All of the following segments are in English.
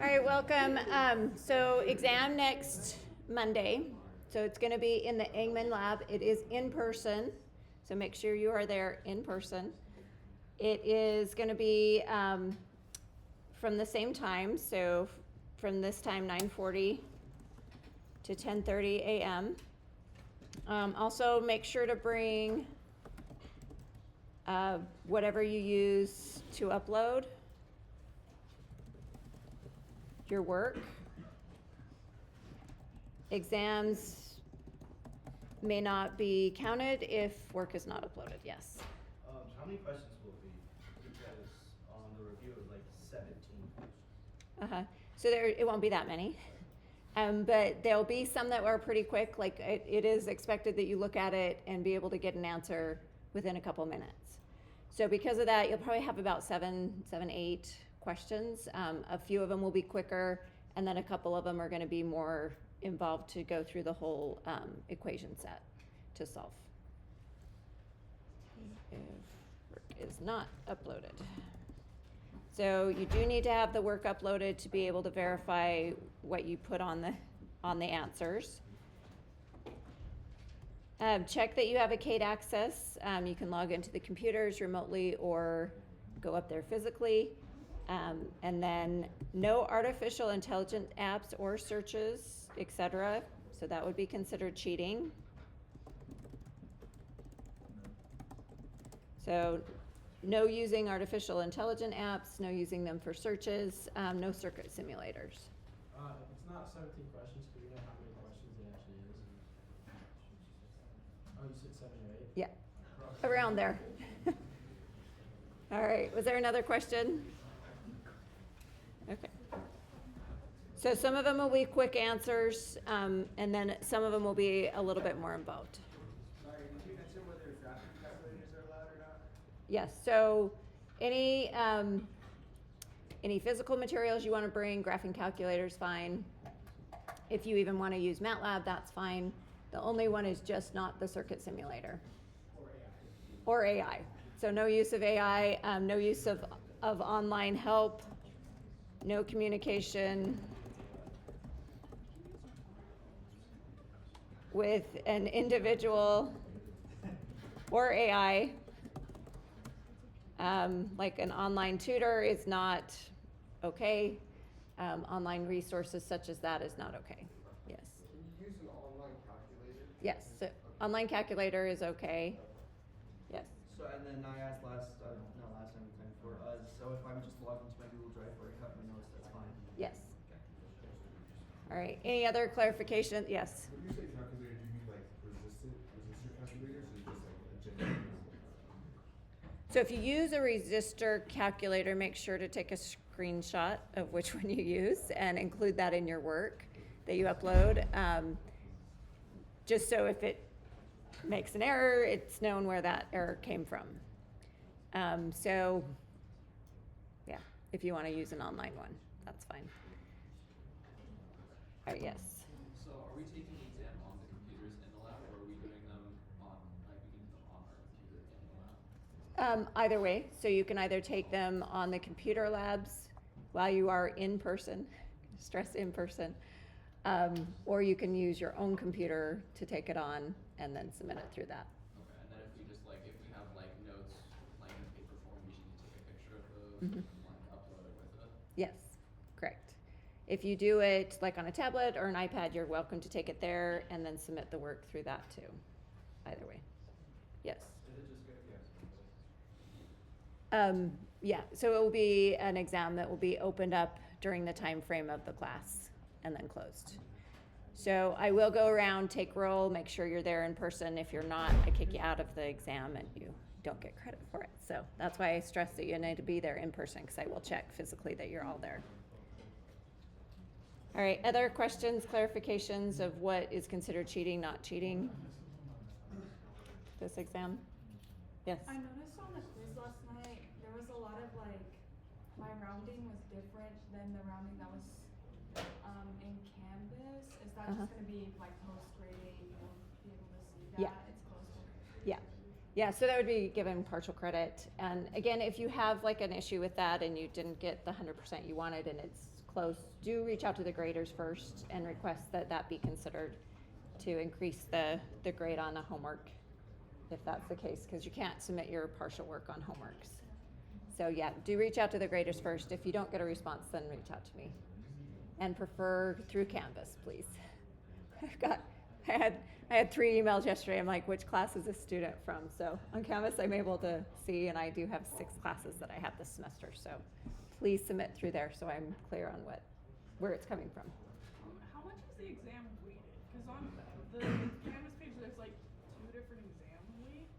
All right, welcome. So exam next Monday. So it's going to be in the Engman lab. It is in person, so make sure you are there in person. It is going to be from the same time, so from this time 9:40 to 10:30 a.m. Also, make sure to bring whatever you use to upload your work. Exams may not be counted if work is not uploaded, yes. How many questions will it be? Because on the review it was like 17 questions. So it won't be that many. But there'll be some that are pretty quick. Like it is expected that you look at it and be able to get an answer within a couple minutes. So because of that, you'll probably have about seven, 8 questions. A few of them will be quicker, and then a couple of them are going to be more involved to go through the whole equation set to solve. If work is not uploaded. So you do need to have the work uploaded to be able to verify what you put on the answers. Check that you have a CADE access. You can log into the computers remotely or go up there physically. And then no artificial intelligence apps or searches, etc. So that would be considered cheating. So no using artificial intelligence apps, no using them for searches, no circuit simulators. It's not 17 questions, but you know how many questions it actually is? Oh, you said 7 or 8? Yeah, around there. All right, was there another question? Okay. So some of them will be quick answers, and then some of them will be a little bit more involved. Sorry, did you mention whether graphic calculators are allowed or not? Yes, so any physical materials you want to bring, graphing calculator's fine. If you even want to use MATLAB, that's fine. The only one is just not the circuit simulator. Or AI. So no use of AI, no use of online help, no communication with an individual or AI. Like an online tutor is not okay. Online resources such as that is not okay. Yes. Can you use an online calculator? Yes. So online calculator is okay. Yes. So and then I asked last time, time before. So if I'm just logged into my Google Drive where I cut my notes, that's fine. Yes. All right. Any other clarification? Yes. When you say calculator, do you mean like resistor calculators, or just like a generic? So if you use a resistor calculator, make sure to take a screenshot of which one you use and include that in your work that you upload. Just so if it makes an error, it's known where that error came from. So yeah, if you want to use an online one, that's fine. All right, yes. So are we taking the exam on the computers in the lab, or are we doing them on, like, we can do them on our computer in the lab? Either way, so you can either take them on the computer labs while you are in person, stress in person, or you can use your own computer to take it on and then submit it through that. Okay, and then if we have like notes like in paper form, we should take a picture of those and like upload it with it? Yes, correct. If you do it like on a tablet or an iPad, you're welcome to take it there and then submit the work through that too. Either way. Yes. Is it just good? Yeah, so it will be an exam that will be opened up during the time frame of the class and then closed. So I will go around, take roll, make sure you're there in person. If you're not, I kick you out of the exam and you don't get credit for it. So that's why I stress that you need to be there in person, because I will check physically that you're all there. All right, other questions, clarifications of what is considered cheating, not cheating? This exam? Yes? I noticed on the quiz last night, there was a lot of like, my rounding was different than the rounding that was in Canvas. Is that just gonna be like post-grading, you'll be able to see that? Yeah. It's close to. Yeah. Yeah, so that would be given partial credit. And again, if you have like an issue with that and you didn't get the 100% you wanted and it's close, do reach out to the graders first and request that that be considered to increase the grade on the homework, if that's the case, because you can't submit your partial work on homeworks. So yeah, do reach out to the graders first. If you don't get a response, then reach out to me. And prefer through Canvas, please. I had 3 emails yesterday. I'm like, which class is this student from? So on Canvas, I'm able to see, and I do have 6 classes that I have this semester. So please submit through there so I'm clear on where it's coming from. How much is the exam weighted? Because on the Canvas page, there's like 2 different exam weights.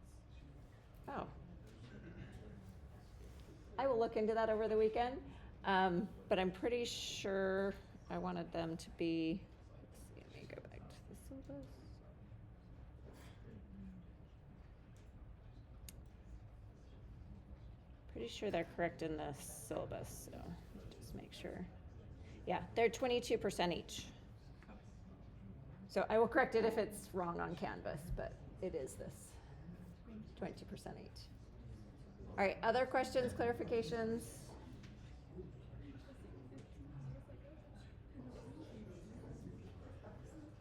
Oh. I will look into that over the weekend, but I'm pretty sure I wanted them to be, let's see, let me go back to the syllabus. Pretty sure they're correct in the syllabus, so just make sure. Yeah, they're 22% each. So I will correct it if it's wrong on Canvas, but it is this, 22% each. All right, other questions, clarifications?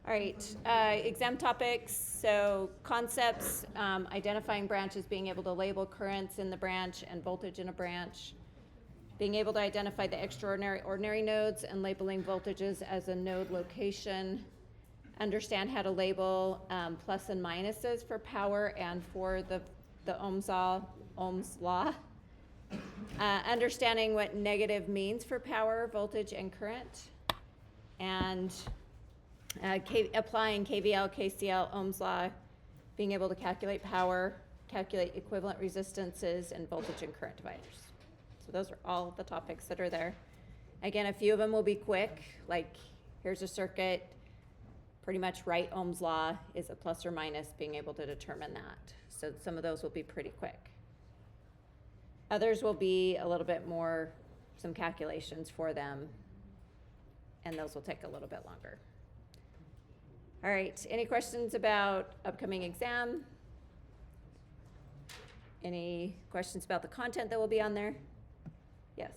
All right, exam topics, so concepts, identifying branches, being able to label currents in the branch and voltage in a branch, being able to identify the extraordinary, ordinary nodes and labeling voltages as a node location, understand how to label plus and minuses for power and for the Ohm's law, understanding what negative means for power, voltage, and current, and applying KVL, KCL, Ohm's law, being able to calculate power, calculate equivalent resistances, and voltage and current dividers. So those are all the topics that are there. Again, a few of them will be quick, like here's a circuit, pretty much write Ohm's law, is a plus or minus, being able to determine that. So some of those will be pretty quick. Others will be a little bit more, some calculations for them, and those will take a little bit longer. All right, any questions about upcoming exam? Any questions about the content that will be on there? Yes.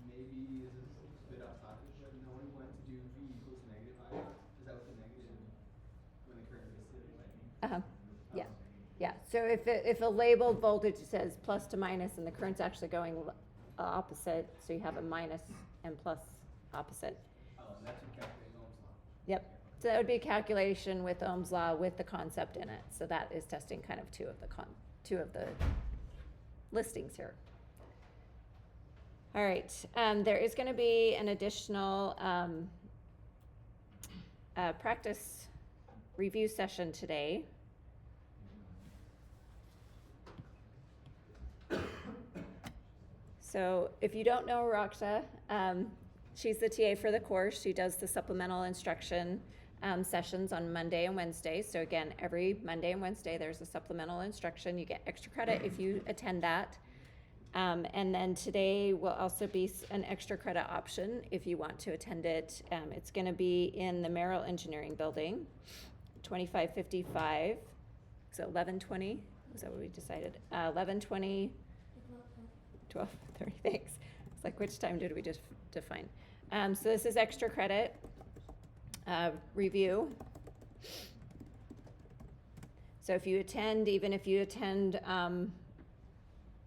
Maybe this is a bit off topic, but no one went to do V equals negative I. Is that what the negative, when the current is lightning? Yeah, yeah. So if a labeled voltage says plus to minus and the current's actually going opposite, so you have a minus and plus opposite. Oh, and that's what calculates Ohm's law. Yep. So that would be a calculation with Ohm's law with the concept in it. So that is testing kind of two of the listings here. All right. There is going to be an additional practice review session today. So if you don't know Raksha, she's the TA for the course. She does the supplemental instruction sessions on Monday and Wednesday. So again, every Monday and Wednesday, there's a supplemental instruction. You get extra credit if you attend that. And then today will also be an extra credit option if you want to attend it. It's going to be in the Merrill Engineering Building, 2555. So 11:20, is that what we decided? 11:20, 12:30, thanks. It's like, which time did we just define? So this is extra credit review. So if you attend, even if you attend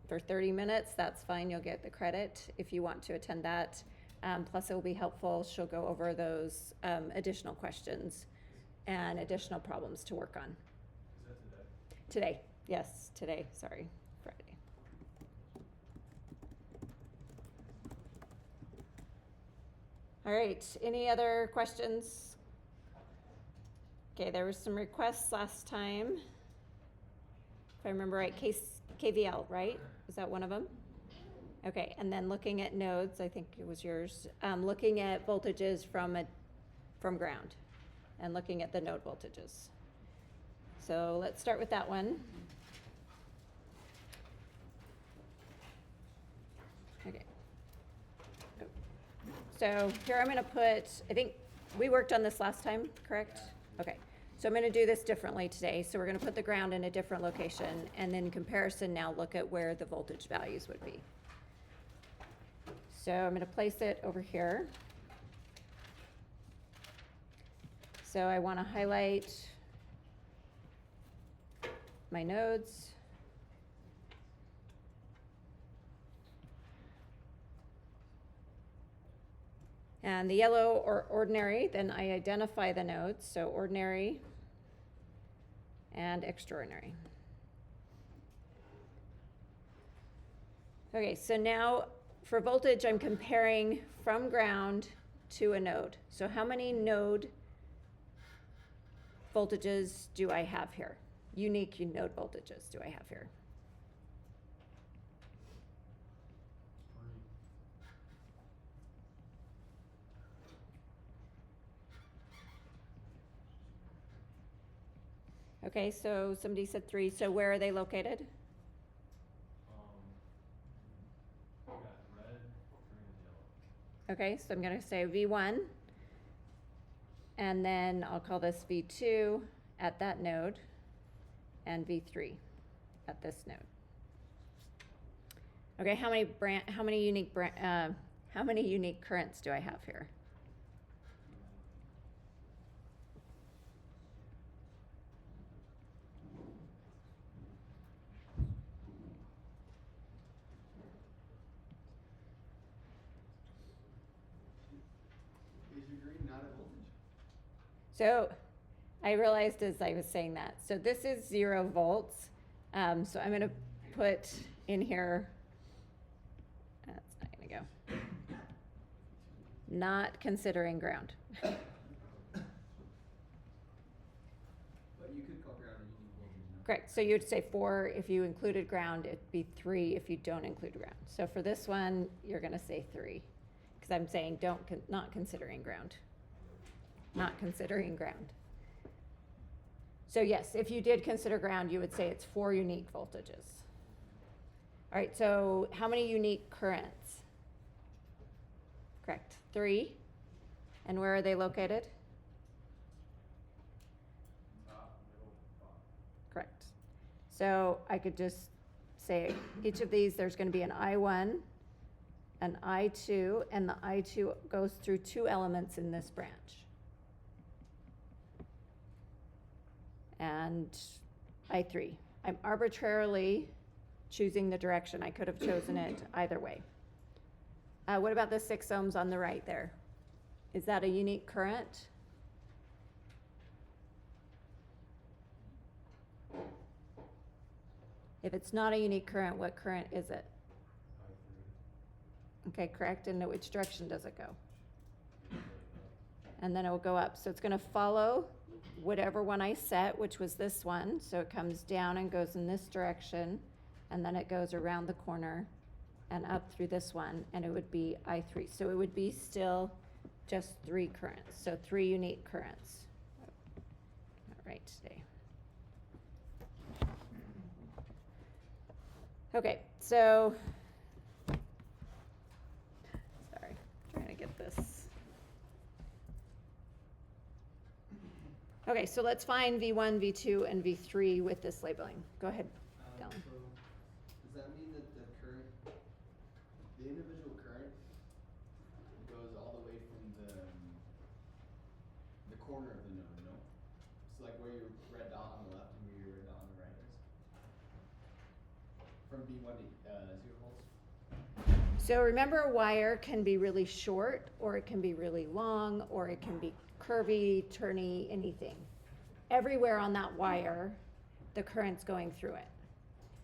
for 30 minutes, that's fine, you'll get the credit if you want to attend that. Plus it will be helpful, she'll go over those additional questions and additional problems to work on. Is that today? Today, yes, today, sorry, Friday. All right, any other questions? Okay, there was some requests last time. If I remember right, KVL, right? Was that one of them? Okay, and then looking at nodes, I think it was yours, looking at voltages from ground and looking at the node voltages. So let's start with that one. Okay. So here I'm gonna put, I think we worked on this last time, correct? Okay, so I'm gonna do this differently today. So we're gonna put the ground in a different location and then in comparison now look at where the voltage values would be. So I'm gonna place it over here. So I wanna highlight my nodes. And the yellow or ordinary, then I identify the nodes, so ordinary and extraordinary. Okay, so now for voltage, I'm comparing from ground to a node. So how many node voltages do I have here? Unique node voltages do I have here? Okay, so somebody said 3. So where are they located? We got red, green, and yellow. Okay, so I'm gonna say V1, and then I'll call this V2 at that node, and V3 at this node. Okay, how many unique currents do I have here? Is your green not a voltage? So I realized as I was saying that. So this is 0 volts. So I'm going to put in here, that's not going to go. Not considering ground. But you could call ground a unique voltage, no? Correct. So you'd say 4 if you included ground. It'd be 3 if you don't include ground. So for this one, you're going to say 3. Because I'm saying not considering ground. Not considering ground. So yes, if you did consider ground, you would say it's 4 unique voltages. All right, so how many unique currents? Correct, 3. And where are they located? Top, middle, bottom. Correct. So I could just say each of these, there's going to be an I1, an I2, and the I2 goes through 2 elements in this branch. And I3. I'm arbitrarily choosing the direction. I could have chosen it either way. What about the 6 ohms on the right there? Is that a unique current? If it's not a unique current, what current is it? Okay, correct. And which direction does it go? And then it will go up. So it's going to follow whatever one I set, which was this one. So it comes down and goes in this direction, and then it goes around the corner and up through this one, and it would be I3. So it would be still just 3 currents. So 3 unique currents. All right, today. Okay, so, sorry, trying to get this. Okay, so let's find V1, V2, and V3 with this labeling. Go ahead, Dylan. So, does that mean that the current, the individual current goes all the way from the corner of the node, no? So like where your red dot on the left and where your red dot on the right is? From B1 to 0 volts? So remember, a wire can be really short, or it can be really long, or it can be curvy, turny, anything. Everywhere on that wire, the current's going through it.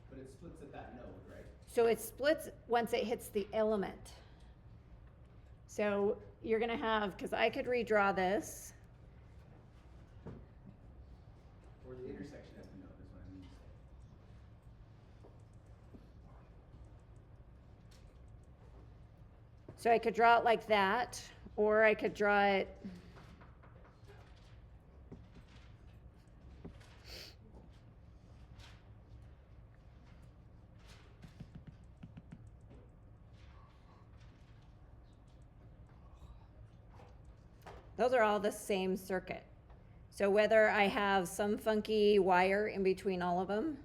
But it splits at that node, right? So it splits once it hits the element. So you're gonna have, because I could redraw this. Or the intersection at the node is what I mean to say. So I could draw it like that, or I could draw it those are all the same circuit. So whether I have some funky wire in between all of them,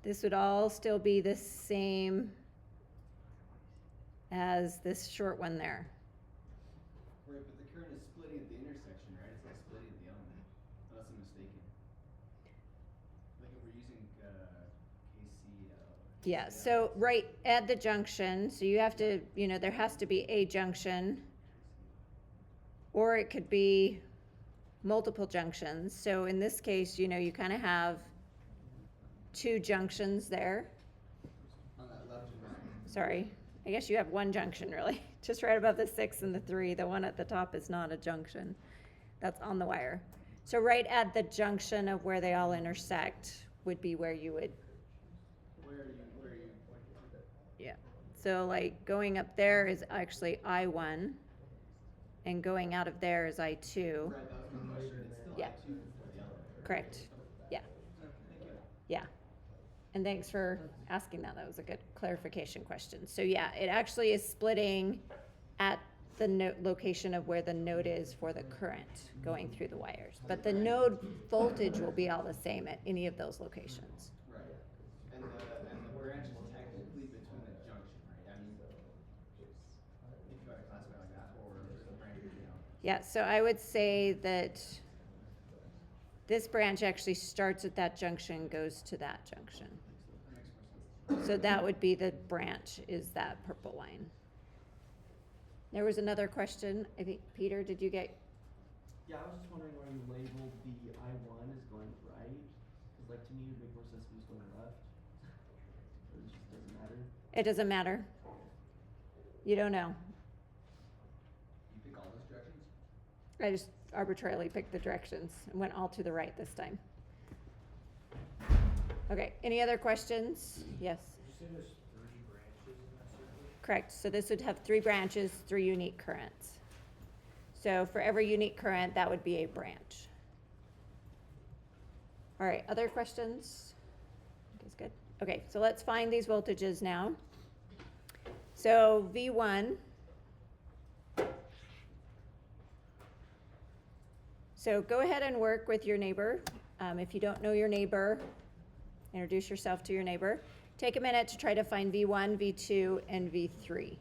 this would all still be the same as this short one there. Right, but the current is splitting at the intersection, right? It's not splitting at the element, unless I'm mistaken. Like if we're using KCL. Yeah, so right at the junction, so you have to, there has to be a junction, or it could be multiple junctions. So in this case, you kind of have two junctions there. On that left and right. Sorry, I guess you have one junction really, just right above the 6 and the 3. The one at the top is not a junction. That's on the wire. So right at the junction of where they all intersect would be where you would, Where are you pointing to? yeah. So like going up there is actually I1, and going out of there is I2. Right, that was my question. It's still Yeah. I2 for the element. Correct. Yeah. Okay, thank you. Yeah. And thanks for asking that. That was a good clarification question. So yeah, it actually is splitting at the location of where the node is for the current going through the wires. But the node voltage will be all the same at any of those locations. Right. And the branch is technically between the junction, right? I mean, if you want to classify it like that, or is the branch, Yeah, so I would say that this branch actually starts at that junction, goes to that junction. that makes more sense. So that would be the branch, is that purple line. There was another question. I think, Peter, did you get? Yeah, I was just wondering why you labeled the I1 as going right. Because, like, to me, it would make more sense if it was going left. Or it just doesn't matter. It doesn't matter. You don't know. You pick all those directions? I just arbitrarily picked the directions and went all to the right this time. Okay, any other questions? Yes. Did you say there's 3 branches in that circuit? Correct. So this would have 3 branches, 3 unique currents. So for every unique current, that would be a branch. All right, other questions? Okay, good. Okay, so let's find these voltages now. So V1. So go ahead and work with your neighbor. If you don't know your neighbor, introduce yourself to your neighbor. Take a minute to try to find V1, V2, and V3.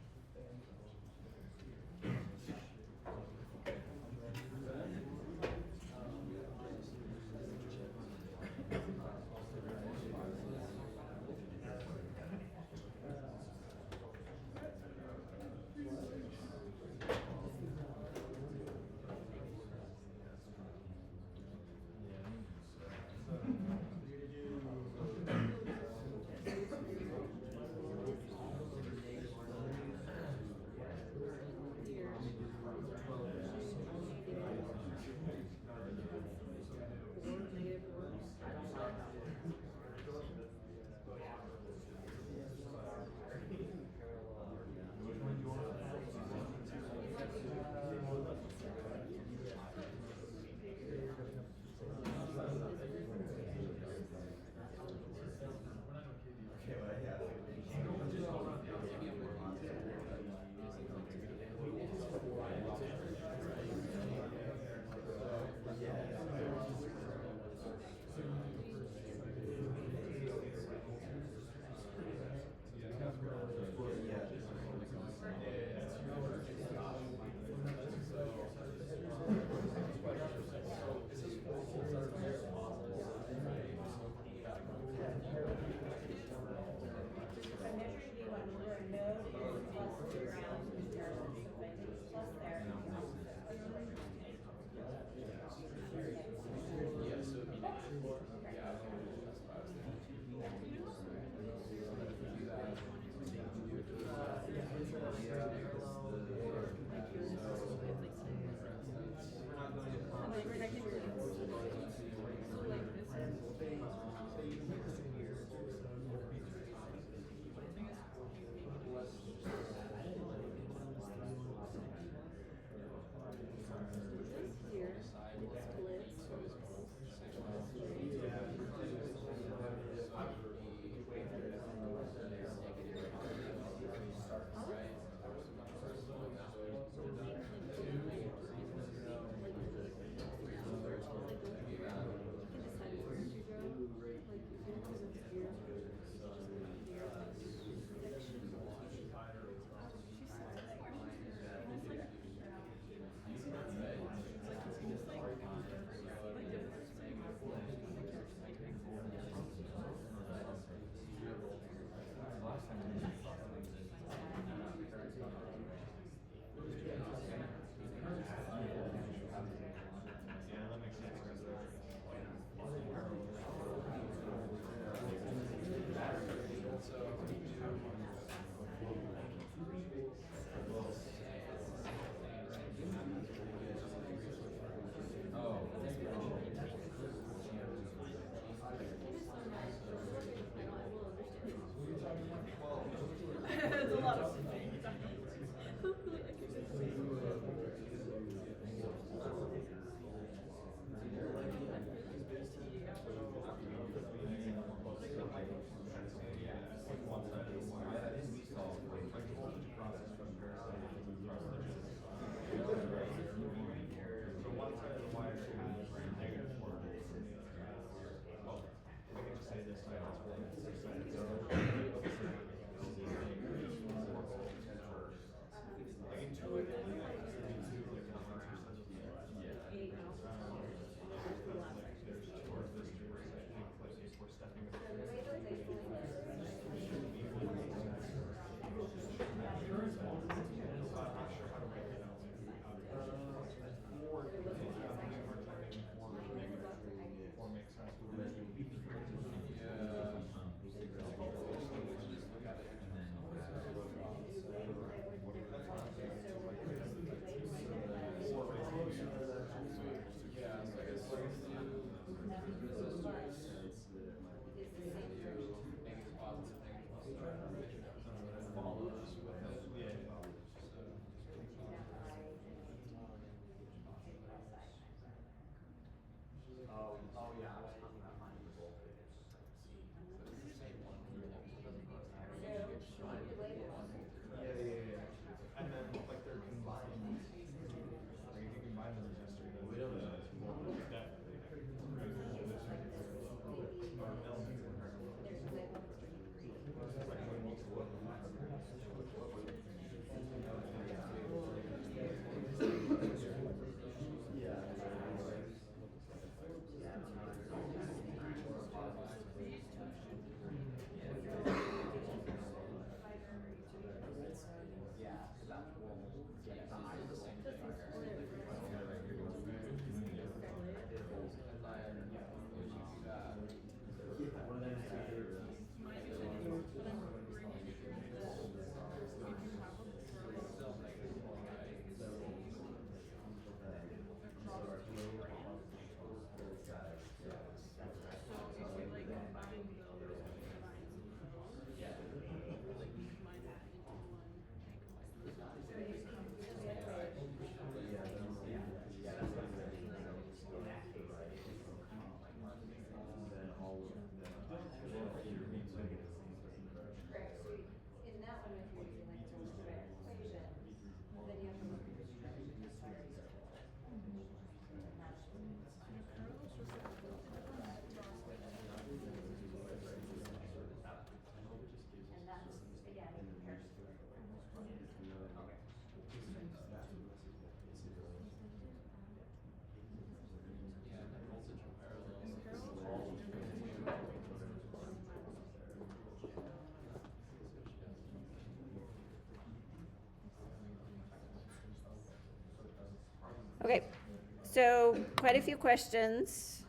So quite a few questions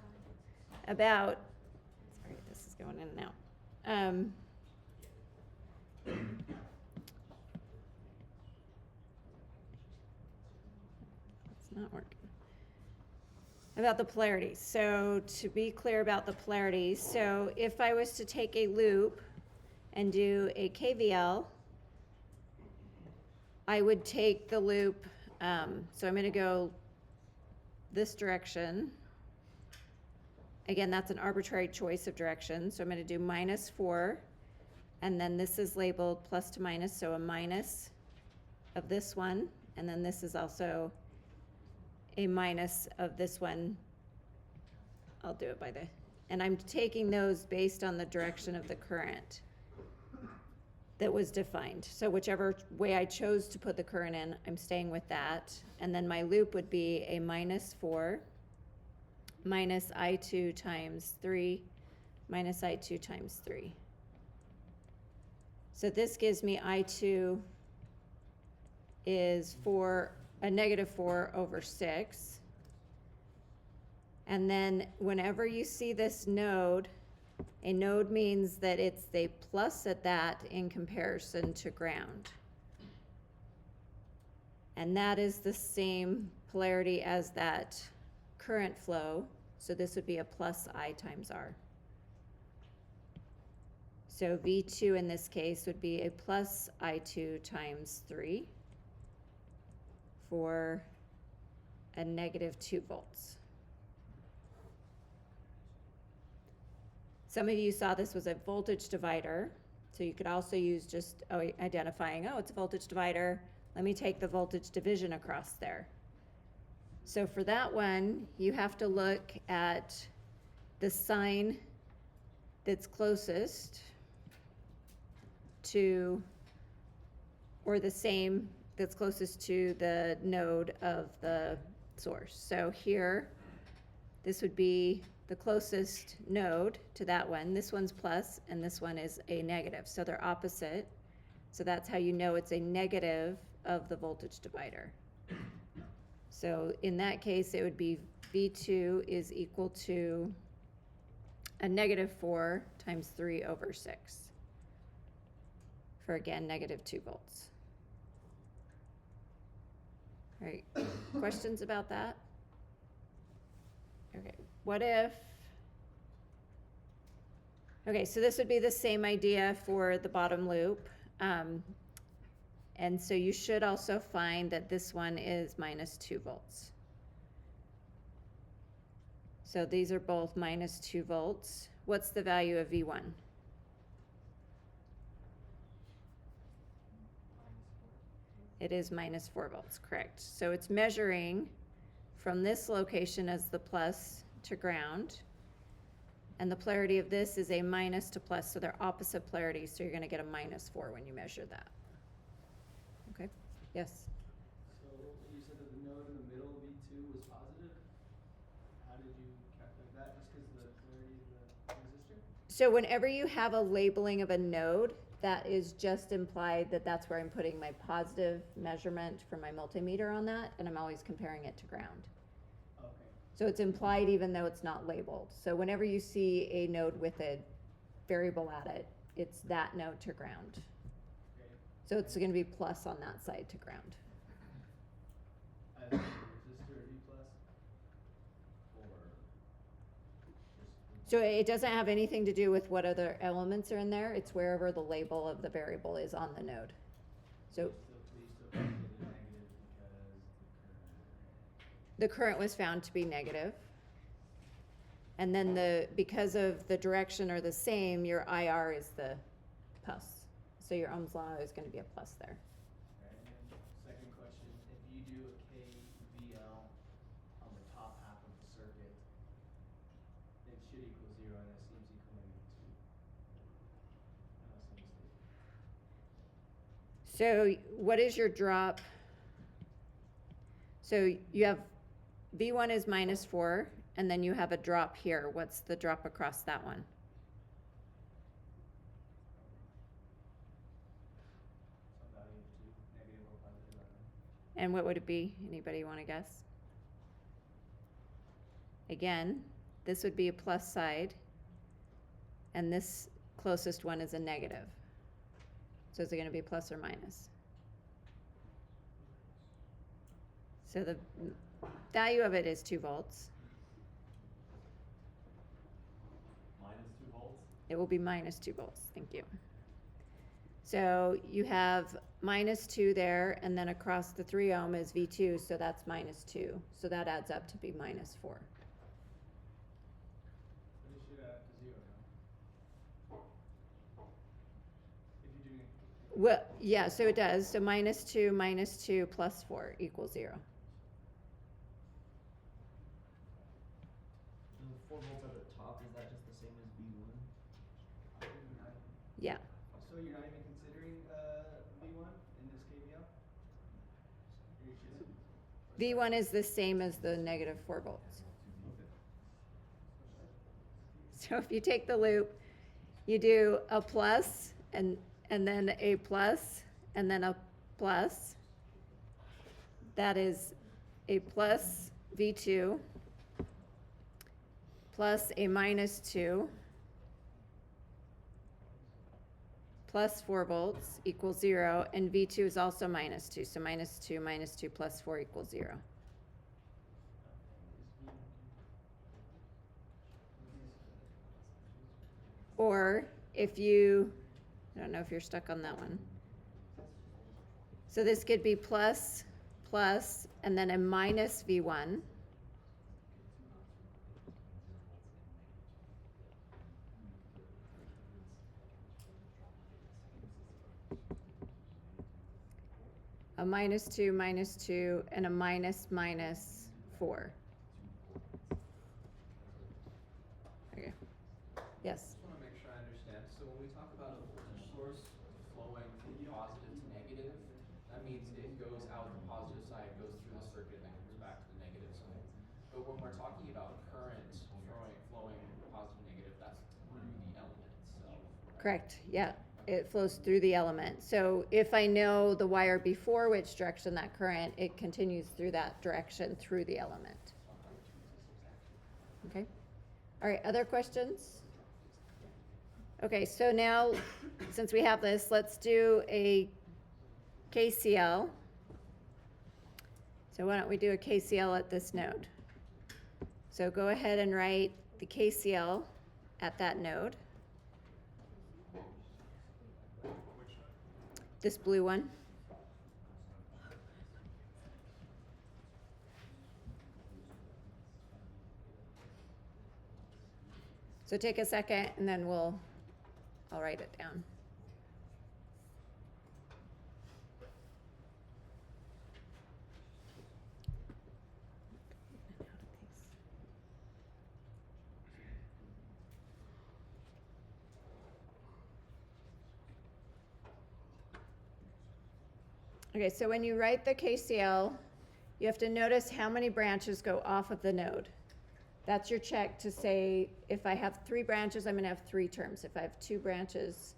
about, sorry, this is going in and out. It's not working. About the polarities. So to be clear about the polarities, so if I was to take a loop and do a KVL, I would take the loop, so I'm going to go this direction. Again, that's an arbitrary choice of direction. So I'm going to do -4, and then this is labeled plus to minus, so a minus of this one, and then this is also a minus of this one. I'll do it by the, and I'm taking those based on the direction of the current that was defined. So whichever way I chose to put the current in, I'm staying with that. And then my loop would be a -4 minus I2 times 3 minus I2 times 3. So this gives me I2 is a -4/6. And then whenever you see this node, a node means that it's a plus at that in comparison to ground. And that is the same polarity as that current flow. So this would be a plus I times R. So V2 in this case would be a plus I2 times 3 for a -2 volts. Some of you saw this was a voltage divider, so you could also use just identifying, oh, it's a voltage divider. Let me take the voltage division across there. So for that one, you have to look at the sign that's closest to, or the same that's closest to the node of the source. So here, this would be the closest node to that one. This one's plus, and this one is a negative. So they're opposite. So that's how you know it's a negative of the voltage divider. So in that case, it would be V2 is equal to a -4 times 3/6 for, again, -2 volts. All right, questions about that? Okay, what if, okay, so this would be the same idea for the bottom loop. And so you should also find that this one is -2 volts. So these are both -2 volts. What's the value of V1? It is -4 volts, correct. So it's measuring from this location as the plus to ground. And the polarity of this is a minus to plus, so they're opposite polarities, so you're going to get a -4 when you measure that. Okay, yes? So you said that the node in the middle of V2 was positive? How did you calculate that? Just because the polarity of the resistor? So whenever you have a labeling of a node, that is just implied that that's where I'm putting my positive measurement for my multimeter on that, and I'm always comparing it to ground. Okay. So it's implied even though it's not labeled. So whenever you see a node with a variable at it, it's that node to ground. Okay. So it's going to be plus on that side to ground. As a resistor V plus? Or just? So it doesn't have anything to do with what other elements are in there. It's wherever the label of the variable is on the node. So You still calculate the negative because the current was found to be negative. And then because of the direction are the same, your IR is the plus. So your Ohm's law is going to be a plus there. Right, and then second question, if you do a KVL on the top half of the circuit, it should equal 0 and it seems equaling 2. Unless I'm mistaken. So what is your drop? So you have V1 is -4, and then you have a drop here. What's the drop across that one? Some value of 2, negative or positive, I don't know. And what would it be? Anybody want to guess? Again, this would be a plus side, and this closest one is a negative. So is it going to be plus or minus? So the value of it is 2 volts. Minus 2 volts? It will be minus 2 volts. Thank you. So you have minus 2 there, and then across the 3 ohm is V2, so that's minus 2. So that adds up to be minus 4. But it should add up to 0 now. If you're doing it. Well, yeah, so it does. So minus 2 plus 4 equals 0. The 4 volts at the top, is that just the same as V1? Yeah. So you're not even considering V1 in this KVL? Or you should? V1 is the same as the negative 4 volts. So if you take the loop, you do a plus and then a plus and then a plus. That is a plus V2 plus a minus 2 plus 4 volts equals 0, and V2 is also minus 2. So minus 2 plus 4 equals 0. Or if you, I don't know if you're stuck on that one. So this could be plus, and then a minus V1. A minus 2, and a minus 4. Okay. Yes? I just want to make sure I understand. So when we talk about a voltage source flowing from positive to negative, that means it goes out the positive side, goes through the circuit, and then comes back to the negative side. But when we're talking about current flowing positive, negative, that's through the element itself. Right? Correct. Yeah. It flows through the element. So if I know the wire before which direction that current, it continues through that direction through the element. Okay. All right. Other questions? Okay. So now, since we have this, let's do a KCL. So why don't we do a KCL at this node? So go ahead and write the KCL at that node. This blue one. So take a second and then I'll write it down. Okay, so when you write the KCL, you have to notice how many branches go off of the node. That's your check to say, if I have 3 branches, I'm going to have 3 terms. If I have 2 branches,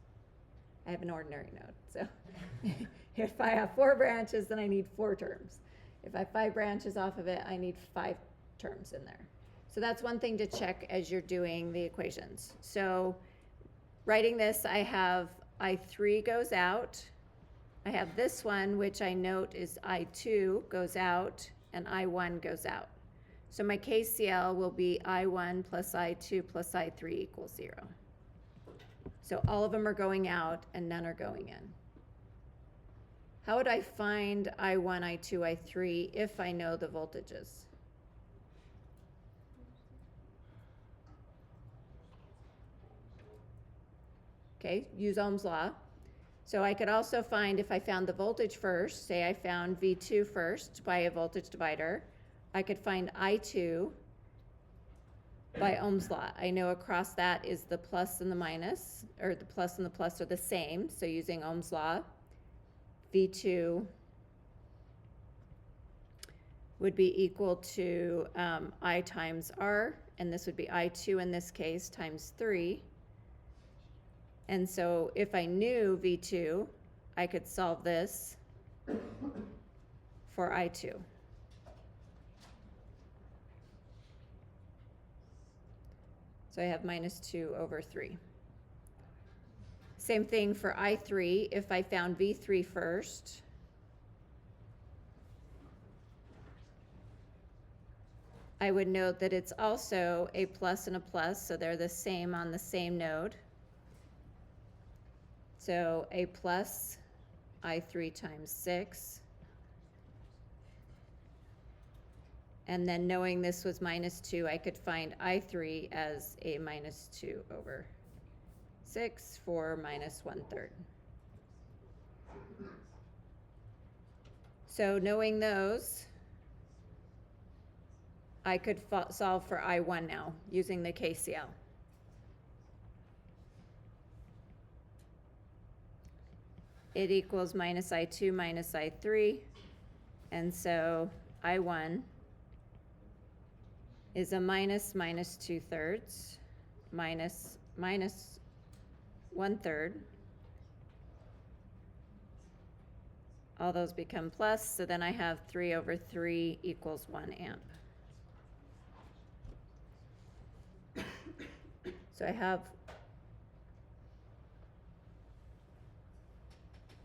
I have an ordinary node. So if I have 4 branches, then I need 4 terms. If I have 5 branches off of it, I need 5 terms in there. So that's one thing to check as you're doing the equations. So writing this, I have I3 goes out. I have this one, which I note is I2 goes out and I1 goes out. So my KCL will be I1 plus I2 plus I3 equals 0. So all of them are going out and none are going in. How would I find I1, I2, I3 if I know the voltages? Okay, use Ohm's law. So I could also find, if I found the voltage first, say I found V2 first by a voltage divider, I could find I2 by Ohm's law. I know across that is the plus and the minus, or the plus and the plus are the same. So using Ohm's law, V2 would be equal to I times R, and this would be I2 in this case times 3. And so if I knew V2, I could solve this for I2. So I have -2/3. Same thing for I3. If I found V3 first, I would note that it's also a plus and a plus, so they're the same on the same node. So a plus I3 times 6. And then knowing this was -2, I could find I3 as a -2/6 for -1/3. So knowing those, I could solve for I1 now using the KCL. It equals -I2 minus I3, and so I1 is a -2/3 minus -1/3. All those become plus, so then I have 3/3 equals 1 amp. So I have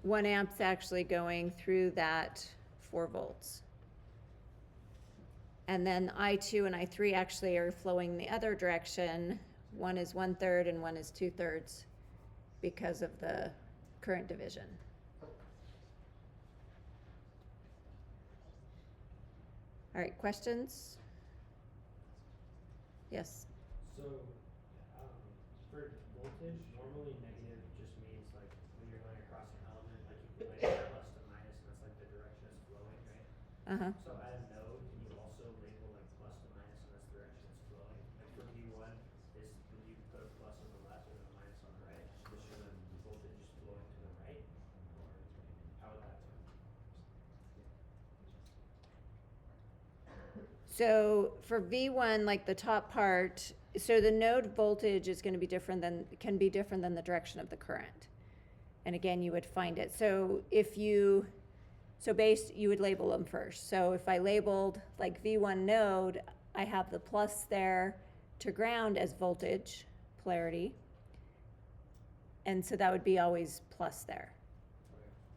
1 amp's actually going through that 4 volts. And then I2 and I3 actually are flowing the other direction. One is 1/3 and one is 2/3 because of the current division. All right, questions? Yes. So, for voltage, normally negative just means like when you're going across an element, like you can label plus to minus, and that's like the direction it's flowing, right? Uh-huh. So at a node, can you also label like plus to minus, and that's the direction it's flowing? Like for V1, is when you put a plus on the left and then a minus on the right, to show that the voltage is flowing to the right? Or how would that work? So for V1, like the top part, so the node voltage is going to be can be different than the direction of the current. And again, you would find it. So you would label them first. So if I labeled like V1 node, I have the plus there to ground as voltage, polarity. And so that would be always plus there.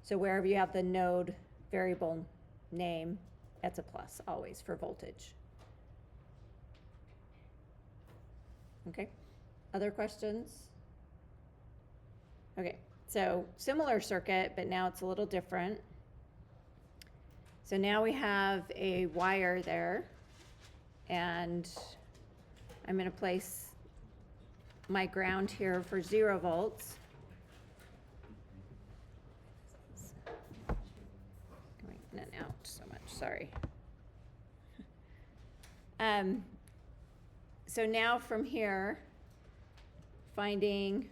So wherever you have the node variable name, that's a plus always for voltage. Okay, other questions? Okay, so similar circuit, but now it's a little different. So now we have a wire there, and I'm going to place my ground here for 0 volts. Going in and out so much, sorry. So now from here, finding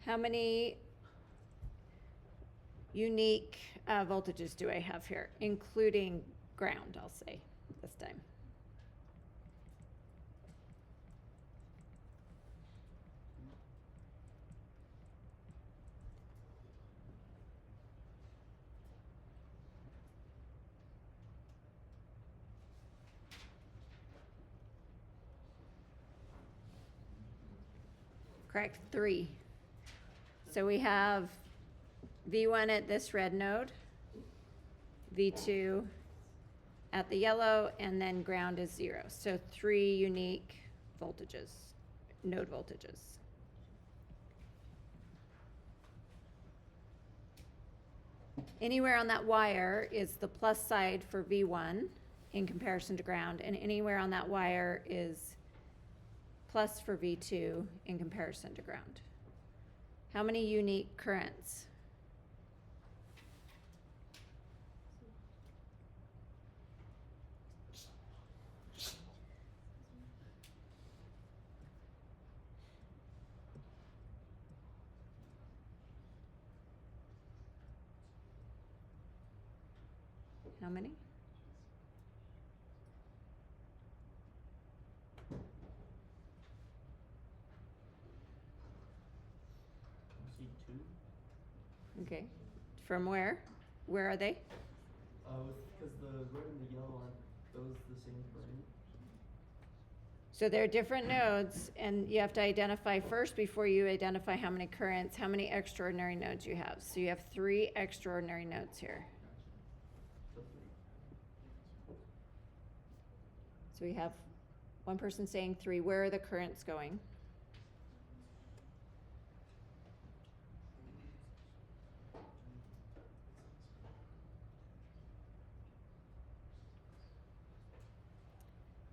how many unique voltages do I have here, including ground, I'll say this time. Correct, 3. So we have V1 at this red node, V2 at the yellow, and then ground is 0. So 3 unique voltages, node voltages. Anywhere on that wire is the plus side for V1 in comparison to ground, and anywhere on that wire is plus for V2 in comparison to ground. How many unique currents? How many? Okay, from where? Where are they? Cause the red and the yellow aren't those the same current? So they're different nodes, and you have to identify first before you identify how many currents, how many extraordinary nodes you have. So you have 3 extraordinary nodes here. Gotcha. So 3. So we have one person saying 3. Where are the currents going?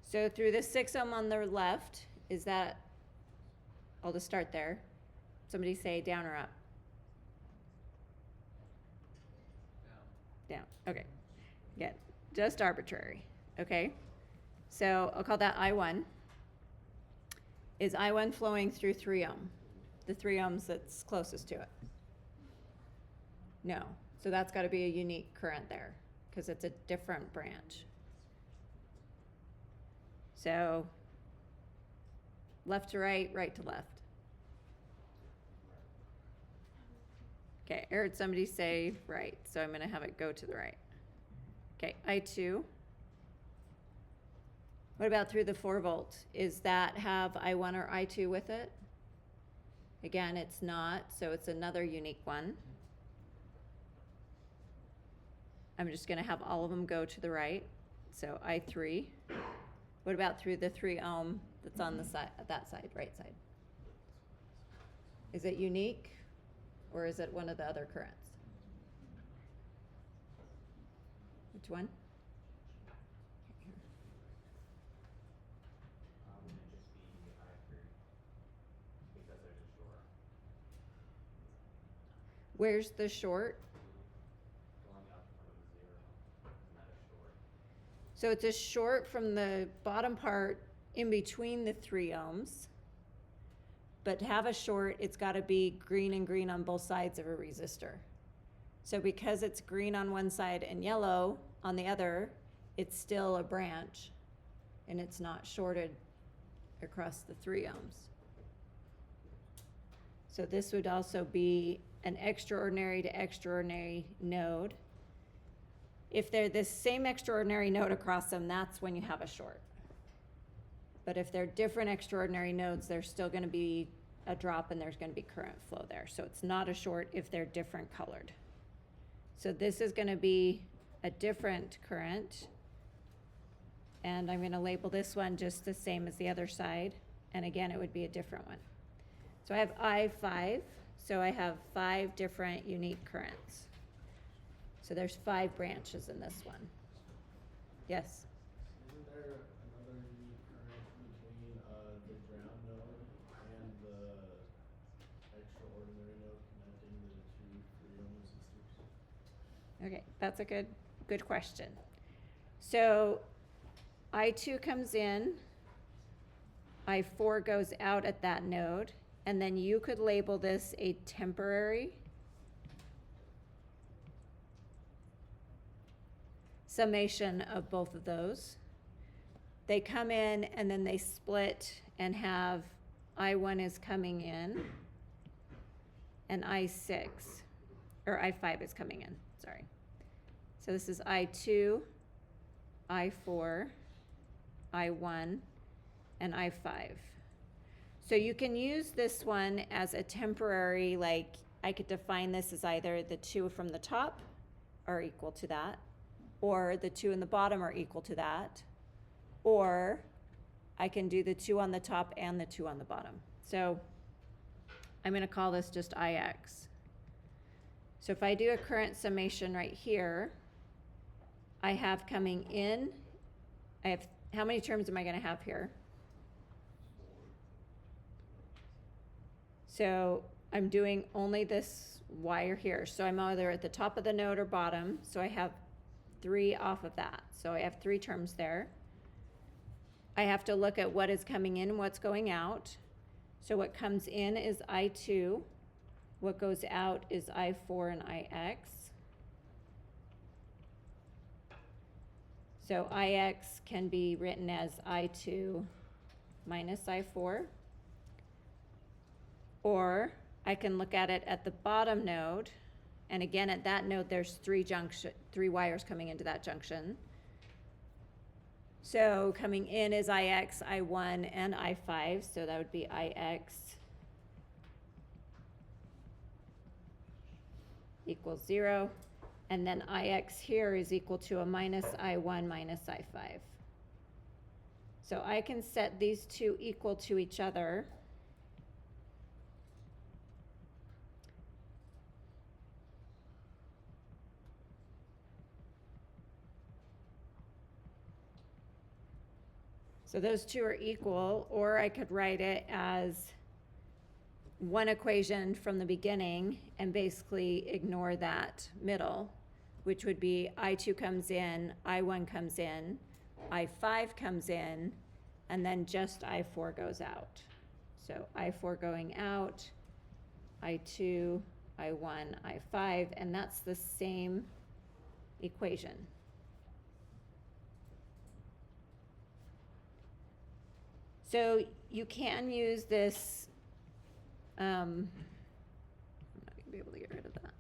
So through the 6 ohm on the left, is that, I'll just start there. Somebody say down or up? Down, okay. Good, just arbitrary, okay? So I'll call that I1. Is I1 flowing through 3 ohm? The 3 ohms that's closest to it? No, so that's gotta be a unique current there, because it's a different branch. So, left to right, right to left. Okay, I heard somebody say right, so I'm gonna have it go to the right. Okay, I2. What about through the 4 volt? Is that have I1 or I2 with it? Again, it's not, so it's another unique one. I'm just gonna have all of them go to the right, so I3. What about through the 3 ohm that's on the side, that side, right side? Is it unique, or is it one of the other currents? Which one? Would it just be I3? Because there's a short. Where's the short? Going up from 0. Isn't that a short? So it's a short from the bottom part in between the 3 ohms. But to have a short, it's gotta be green and green on both sides of a resistor. So because it's green on one side and yellow on the other, it's still a branch, and it's not shorted across the 3 ohms. So this would also be an extraordinary to extraordinary node. If they're the same extraordinary node across them, that's when you have a short. But if they're different extraordinary nodes, there's still gonna be a drop and there's gonna be current flow there. So it's not a short if they're different colored. So this is gonna be a different current. And I'm gonna label this one just the same as the other side. And again, it would be a different one. So I have I5, so I have 5 different unique currents. So there's 5 branches in this one. Yes? Isn't there another unique current between the ground node and the extraordinary node connecting the 2 3 ohm resistors? Okay, that's a good question. So I2 comes in, I4 goes out at that node, and then you could label this a temporary summation of both of those. They come in and then they split and have I1 is coming in and I6, or I5 is coming in, sorry. So this is I2, I4, I1, and I5. So you can use this one as a temporary, like I could define this as either the 2 from the top are equal to that, or the 2 in the bottom are equal to that, or I can do the 2 on the top and the 2 on the bottom. So I'm gonna call this just IX. So if I do a current summation right here, I have coming in, I have, how many terms am I gonna have here? So I'm doing only this wire here. So I'm either at the top of the node or bottom. So I have 3 off of that. So I have 3 terms there. I have to look at what is coming in and what's going out. So what comes in is I2. What goes out is I4 and IX. So IX can be written as I2 minus I4. Or I can look at it at the bottom node And again, at that node, there's three wires coming into that junction. So coming in is IX, I1, and I5, so that would be IX equals 0. And then IX here is equal to a minus I1 minus I5. So I can set these two equal to each other. So those two are equal, or I could write it as one equation from the beginning and basically ignore that middle, which would be I2 comes in, I1 comes in, I5 comes in, and then just I4 goes out. So I4 going out, I2, I1, I5, and that's the same equation. So you can use this, I'm not gonna be able to get rid of that.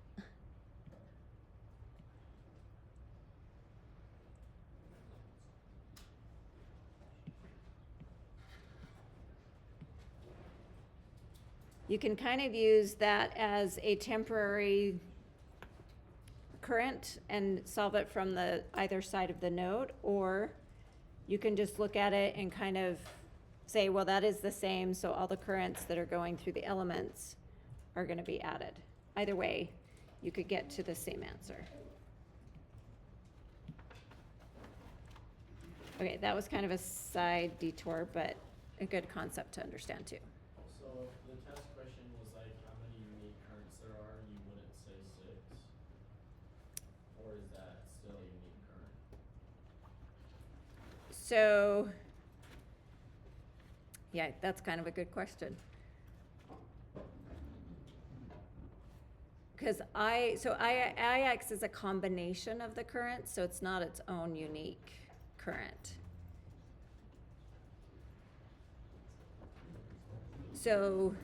You can kind of use that as a temporary current and solve it from the either side of the node, or you can just look at it and kind of say, well, that is the same, so all the currents that are going through the elements are going to be added. Either way, you could get to the same answer. Okay, that was kind of a side detour, but a good concept to understand too. So the test question was like how many unique currents there are, you wouldn't say 6? Or is that still a unique current? So, yeah, that's kind of a good question. Because IX is a combination of the currents, so it's not its own unique current. So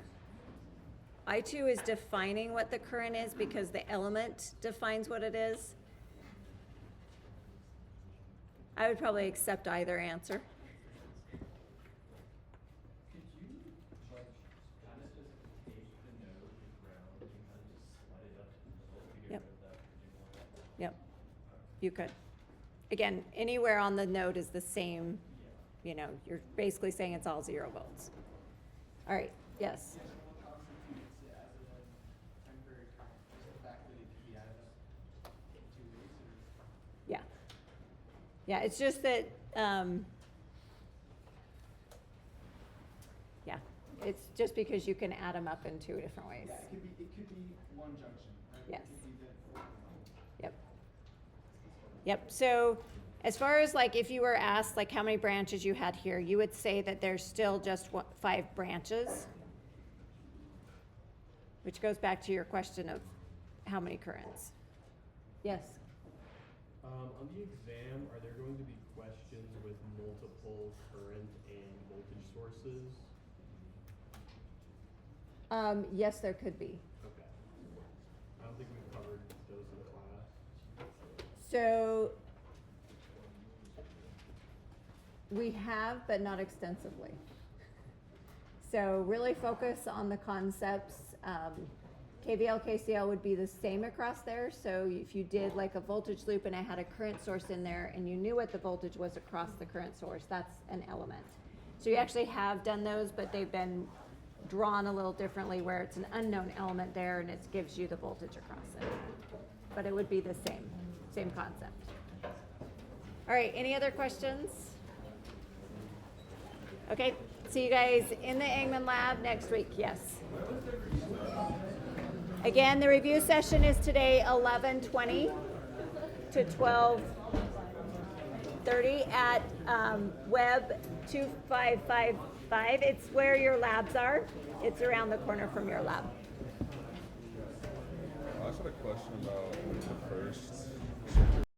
I2 is defining what the current is because the element defines what it is. I would probably accept either answer. Could you, like, kind of just take the node, the ground, and kind of just slide it up to the middle to get Yep. rid of that particular? Yep, you could. Again, anywhere on the node is the same, you know, you're basically saying it's all 0 volts. All right, yes. What constitutes it as a temporary current? Just the fact that it could be added up in 2 ways, or? Yeah. Yeah, it's just that, yeah, it's just because you can add them up in 2 different ways. Yeah, it could be one junction, right? Yes. It could be the. Yep. Yep, so as far as like if you were asked like how many branches you had here, you would say that there's still just 5 branches, which goes back to your question of how many currents. Yes? On the exam, are there going to be questions with multiple current and voltage sources? Yes, there could be. Okay. I don't think we've covered those in class. So we have, but not extensively. So really focus on the concepts. KVL KCL would be the same across there. So if you did like a voltage loop and I had a current source in there and you knew what the voltage was across the current source, that's an element. So you actually have done those, but they've been drawn a little differently where it's an unknown element there and it gives you the voltage across it. But it would be the same concept. All right, any other questions? Okay, see you guys in the Engman lab next week, yes. Again, the review session is today 11:20 to 12:30 at Web 2555. It's where your labs are. It's around the corner from your lab. I just had a question about